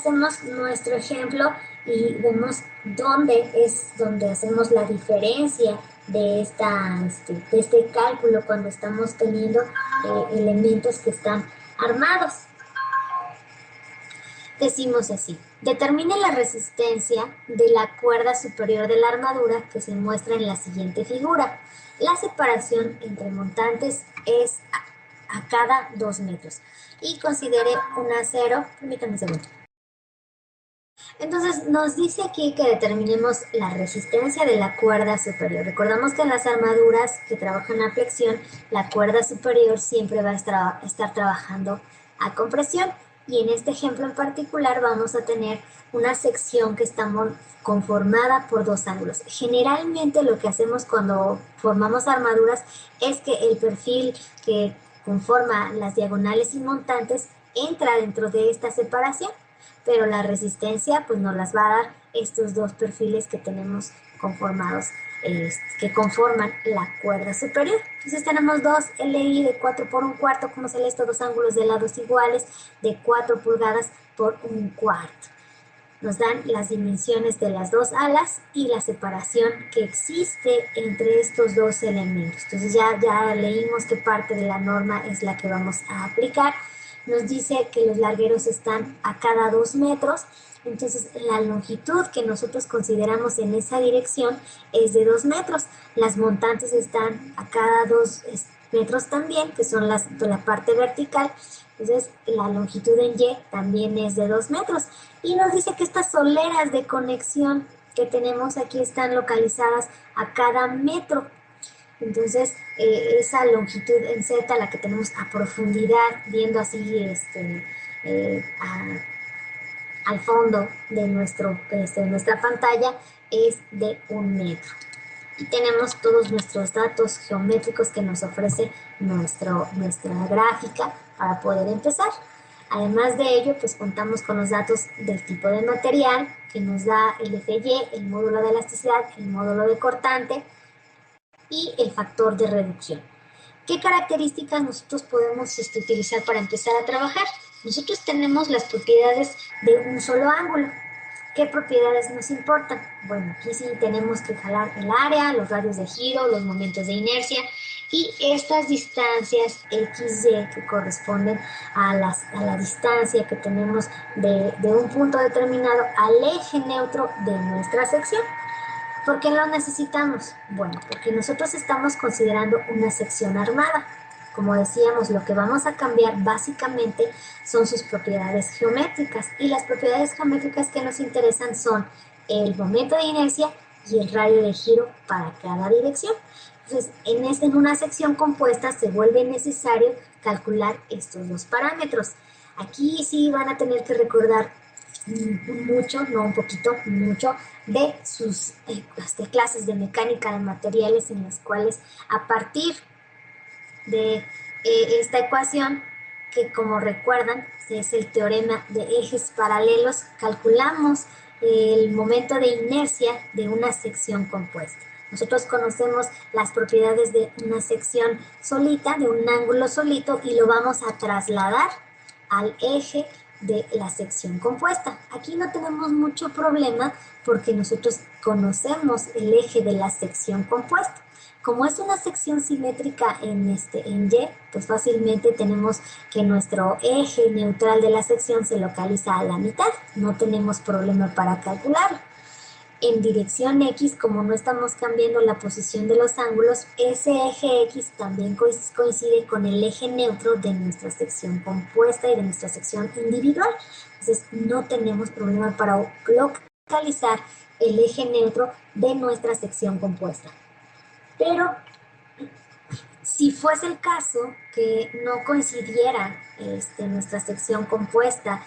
hacemos nuestro ejemplo y vemos dónde es donde hacemos la diferencia de este cálculo cuando estamos teniendo elementos que están armados. Decimos así: determine la resistencia de la cuerda superior de la armadura que se muestra en la siguiente figura. La separación entre montantes es a cada 2 metros. Y considere un acero, permítame un segundo. Entonces nos dice aquí que determinemos la resistencia de la cuerda superior. Recordamos que en las armaduras que trabajan a flexión, la cuerda superior siempre va a estar trabajando a compresión. Y en este ejemplo en particular vamos a tener una sección que está conformada por dos ángulos. Generalmente lo que hacemos cuando formamos armaduras es que el perfil que conforma las diagonales y montantes entra dentro de esta separación, pero la resistencia pues nos las va a dar estos dos perfiles que tenemos conformados, que conforman la cuerda superior. Entonces tenemos dos LI de 4 por 1/4, como se lee estos dos ángulos de lados iguales, de 4 pulgadas por 1/4. Nos dan las dimensiones de las dos alas y la separación que existe entre estos dos elementos. Entonces ya leímos qué parte de la norma es la que vamos a aplicar. Nos dice que los largueros están a cada 2 metros. Entonces, la longitud que nosotros consideramos en esa dirección es de 2 metros. Las montantes están a cada 2 metros también, que son de la parte vertical. Entonces, la longitud en Y también es de 2 metros. Y nos dice que estas soleras de conexión que tenemos aquí están localizadas a cada metro. Entonces, esa longitud en Z, la que tenemos a profundidad, viendo así al fondo de nuestra pantalla, es de 1 metro. Y tenemos todos nuestros datos geométricos que nos ofrece nuestra gráfica para poder empezar. Además de ello, pues contamos con los datos del tipo de material, que nos da el FY, el módulo de elasticidad, el módulo de cortante y el factor de reducción. ¿Qué características nosotros podemos utilizar para empezar a trabajar? Nosotros tenemos las propiedades de un solo ángulo. ¿Qué propiedades nos importan? Bueno, aquí sí tenemos que jalar el área, los radios de giro, los momentos de inercia y estas distancias XY que corresponden a la distancia que tenemos de un punto determinado al eje neutro de nuestra sección. ¿Por qué lo necesitamos? Bueno, porque nosotros estamos considerando una sección armada. Como decíamos, lo que vamos a cambiar básicamente son sus propiedades geométricas. Y las propiedades geométricas que nos interesan son el momento de inercia y el radio de giro para cada dirección. Entonces, en una sección compuesta se vuelve necesario calcular estos dos parámetros. Aquí sí van a tener que recordar mucho, no un poquito, mucho, de sus clases de mecánica de materiales en las cuales a partir de esta ecuación, que como recuerdan es el teorema de ejes paralelos, calculamos el momento de inercia de una sección compuesta. Nosotros conocemos las propiedades de una sección solita, de un ángulo solito, y lo vamos a trasladar al eje de la sección compuesta. Aquí no tenemos mucho problema porque nosotros conocemos el eje de la sección compuesta. Como es una sección simétrica en Y, pues fácilmente tenemos que nuestro eje neutral de la sección se localiza a la mitad. No tenemos problema para calcularlo. En dirección X, como no estamos cambiando la posición de los ángulos, ese eje X también coincide con el eje neutro de nuestra sección compuesta y de nuestra sección individual. Entonces, no tenemos problema para localizar el eje neutro de nuestra sección compuesta. Pero, si fuese el caso que no coincidiera nuestra sección compuesta,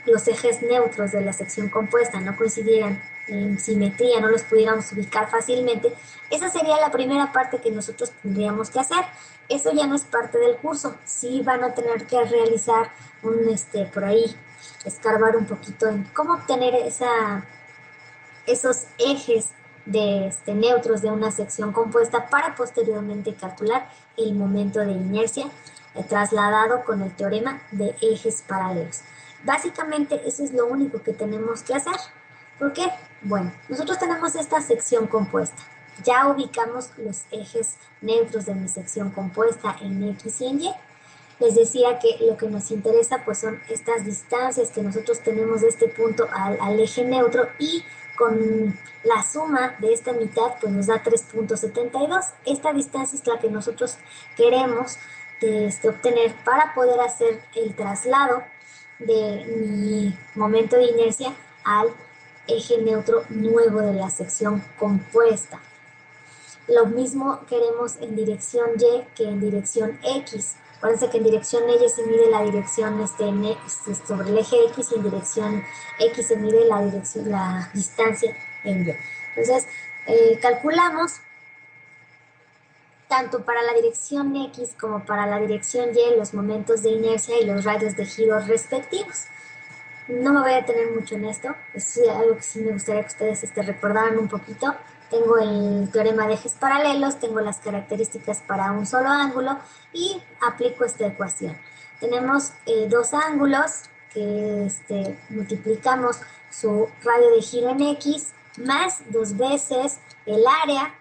los ejes neutros de la sección compuesta no coincidieran en simetría, no los pudiéramos ubicar fácilmente, esa sería la primera parte que nosotros tendríamos que hacer. Eso ya no es parte del curso. Sí van a tener que realizar por ahí, escarbar un poquito en cómo obtener esos ejes de neutros de una sección compuesta para posteriormente calcular el momento de inercia trasladado con el teorema de ejes paralelos. Básicamente eso es lo único que tenemos que hacer. ¿Por qué? Bueno, nosotros tenemos esta sección compuesta. Ya ubicamos los ejes neutros de mi sección compuesta en X y en Y. Les decía que lo que nos interesa pues son estas distancias que nosotros tenemos de este punto al eje neutro, y con la suma de esta mitad pues nos da 3.72. Esta distancia es la que nosotros queremos obtener para poder hacer el traslado de mi momento de inercia al eje neutro nuevo de la sección compuesta. Lo mismo queremos en dirección Y que en dirección X. Acuérdense que en dirección Y se mide la dirección sobre el eje X, y en dirección X se mide la distancia en Y. Entonces, calculamos tanto para la dirección X como para la dirección Y los momentos de inercia y los radios de giro respectivos. No me voy a detener mucho en esto, es algo que sí me gustaría que ustedes recordaran un poquito. Tengo el teorema de ejes paralelos, tengo las características para un solo ángulo y aplico esta ecuación. Tenemos dos ángulos que multiplicamos su radio de giro en X más 2 veces el área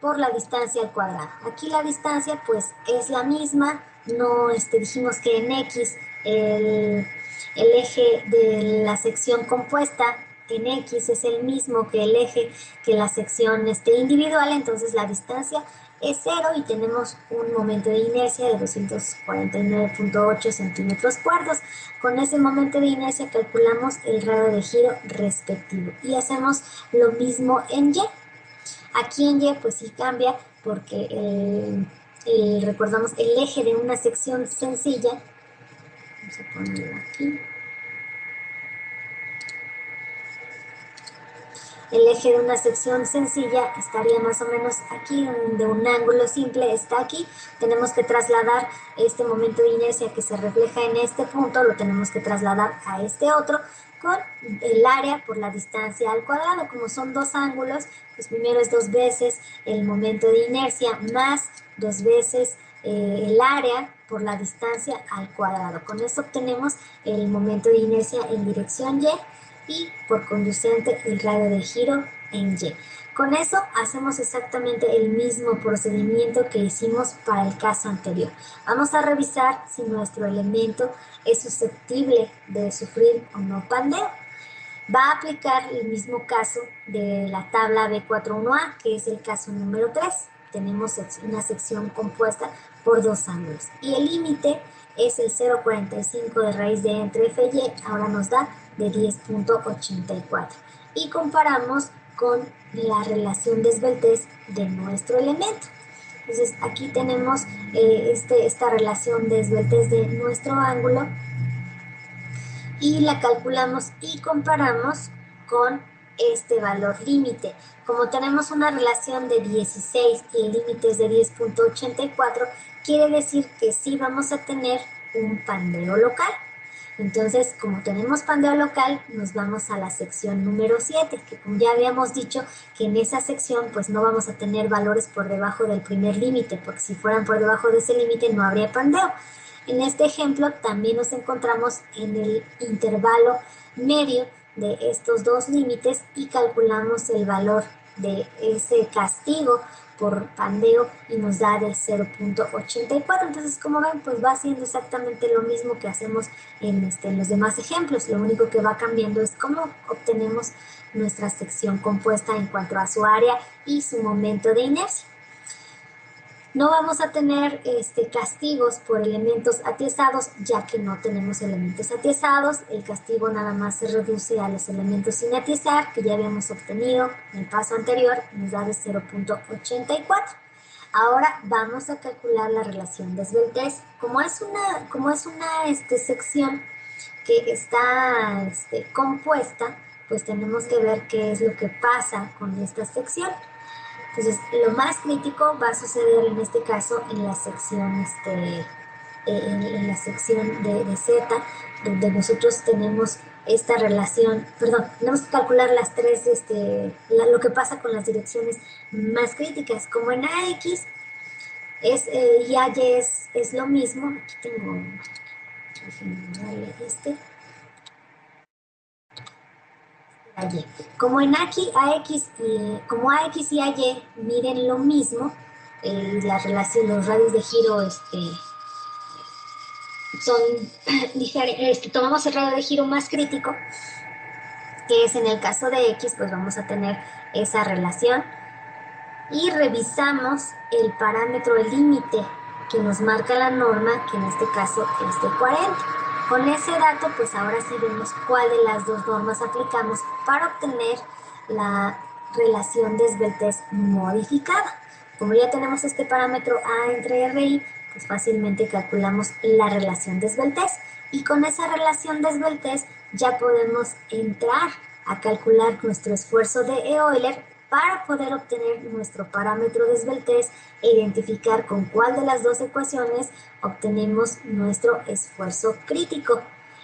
por la distancia al cuadrado. Aquí la distancia pues es la misma, no dijimos que en X el eje de la sección compuesta en X es el mismo que el eje que la sección individual, entonces la distancia es 0 y tenemos un momento de inercia de 249.8 centímetros cuadrados. Con ese momento de inercia calculamos el radio de giro respectivo y hacemos lo mismo en Y. Aquí en Y pues sí cambia porque recordamos el eje de una sección sencilla. Vamos a ponerlo aquí. El eje de una sección sencilla estaría más o menos aquí, de un ángulo simple está aquí. Tenemos que trasladar este momento de inercia que se refleja en este punto, lo tenemos que trasladar a este otro con el área por la distancia al cuadrado. Como son dos ángulos, pues primero es 2 veces el momento de inercia más 2 veces el área por la distancia al cuadrado. Con eso obtenemos el momento de inercia en dirección Y por conducente el radio de giro en Y. Con eso hacemos exactamente el mismo procedimiento que hicimos para el caso anterior. Vamos a revisar si nuestro elemento es susceptible de sufrir o no pandeo. Va a aplicar el mismo caso de la tabla B41A, que es el caso número 3. Tenemos una sección compuesta por dos ángulos y el límite es el 0,45 de raíz de entre f y ahora nos da de 10.84 y comparamos con la relación de esbeltez de nuestro elemento. Entonces aquí tenemos esta relación de esbeltez de nuestro ángulo y la calculamos y comparamos con este valor límite. Como tenemos una relación de 16 y el límite es de 10.84, quiere decir que sí vamos a tener un pandeo local. Entonces, como tenemos pandeo local, nos vamos a la sección número 7, que como ya habíamos dicho, que en esa sección pues no vamos a tener valores por debajo del primer límite, porque si fueran por debajo de ese límite no habría pandeo. En este ejemplo también nos encontramos en el intervalo medio de estos dos límites y calculamos el valor de ese castigo por pandeo y nos da de 0.84. Entonces, como ven, pues va haciendo exactamente lo mismo que hacemos en los demás ejemplos. Lo único que va cambiando es cómo obtenemos nuestra sección compuesta en cuanto a su área y su momento de inercia. No vamos a tener castigos por elementos atiezados, ya que no tenemos elementos atiezados. El castigo nada más se reduce a los elementos sin atiezar, que ya habíamos obtenido en el paso anterior, nos da de 0.84. Ahora vamos a calcular la relación de esbeltez. Como es una sección que está compuesta, pues tenemos que ver qué es lo que pasa con esta sección. Entonces, lo más crítico va a suceder en este caso en la sección, en la sección de Z, donde nosotros tenemos esta relación, tenemos que calcular las tres, lo que pasa con las direcciones más críticas. Como en AX y AY es lo mismo, aquí tengo, déjenme darle a Y. Como en aquí como AX y AY miden lo mismo, la relación, los radios de giro son diferentes, tomamos el radio de giro más crítico, que es en el caso de X, pues vamos a tener esa relación y revisamos el parámetro límite que nos marca la norma, que en este caso es de 40. Con ese dato, pues ahora sí vemos cuál de las dos normas aplicamos para obtener la relación de esbeltez modificada. Como ya tenemos este parámetro A entre RI, pues fácilmente calculamos la relación de esbeltez. Y con esa relación de esbeltez ya podemos entrar a calcular nuestro esfuerzo de Euler para poder obtener nuestro parámetro de esbeltez e identificar con cuál de las dos ecuaciones obtenemos nuestro esfuerzo crítico.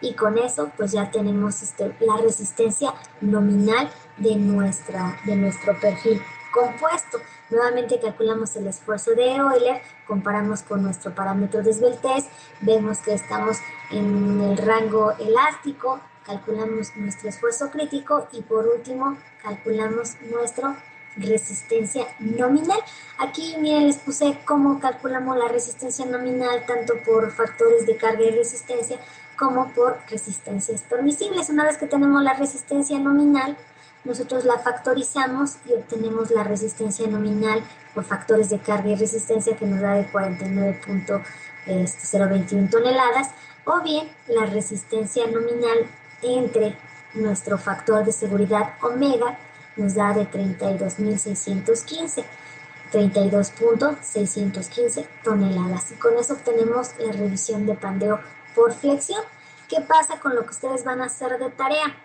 Y con eso pues ya tenemos la resistencia nominal de nuestro perfil compuesto. Nuevamente calculamos el esfuerzo de Euler, comparamos con nuestro parámetro de esbeltez, vemos que estamos en el rango elástico, calculamos nuestro esfuerzo crítico y por último calculamos nuestra resistencia nominal. Aquí miren, les puse cómo calculamos la resistencia nominal tanto por factores de carga y resistencia como por resistencias permisibles. Una vez que tenemos la resistencia nominal, nosotros la factorizamos y obtenemos la resistencia nominal por factores de carga y resistencia, que nos da de 49.021 toneladas, o bien la resistencia nominal entre nuestro factor de seguridad omega nos da de 32.615 toneladas. Y con eso obtenemos la revisión de pandeo por flexión. ¿Qué pasa con lo que ustedes van a hacer de tarea?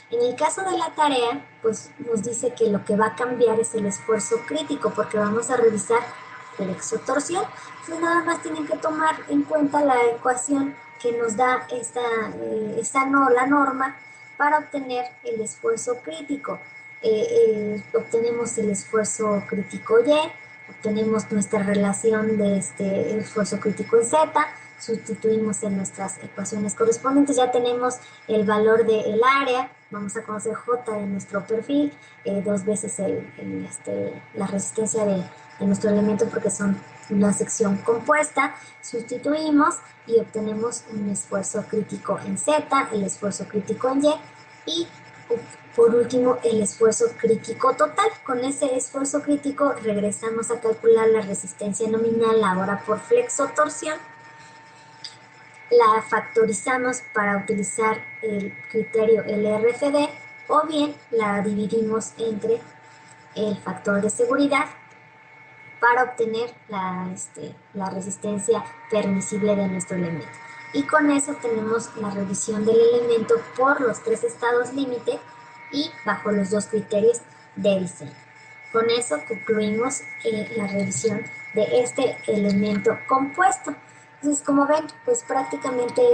En el caso de la tarea, pues nos dice que lo que va a cambiar es el esfuerzo crítico, porque vamos a revisar flexotorsión. Entonces nada más tienen que tomar en cuenta la ecuación que nos da la norma para obtener el esfuerzo crítico. Obtenemos el esfuerzo crítico Y, obtenemos nuestra relación de esfuerzo crítico en Z, sustituimos en nuestras ecuaciones correspondientes, ya tenemos el valor del área, vamos a conocer J de nuestro perfil, 2 veces la resistencia de nuestro elemento porque son una sección compuesta, sustituimos y obtenemos un esfuerzo crítico en Z, el esfuerzo crítico en Y por último el esfuerzo crítico total. Con ese esfuerzo crítico regresamos a calcular la resistencia nominal ahora por flexotorsión. La factorizamos para utilizar el criterio LRFD o bien la dividimos entre el factor de seguridad para obtener la resistencia permisible de nuestro elemento. Y con eso tenemos la revisión del elemento por los 3 estados límite y bajo los 2 criterios de diseño. Con eso concluimos la revisión de este elemento compuesto. Entonces, como ven, pues prácticamente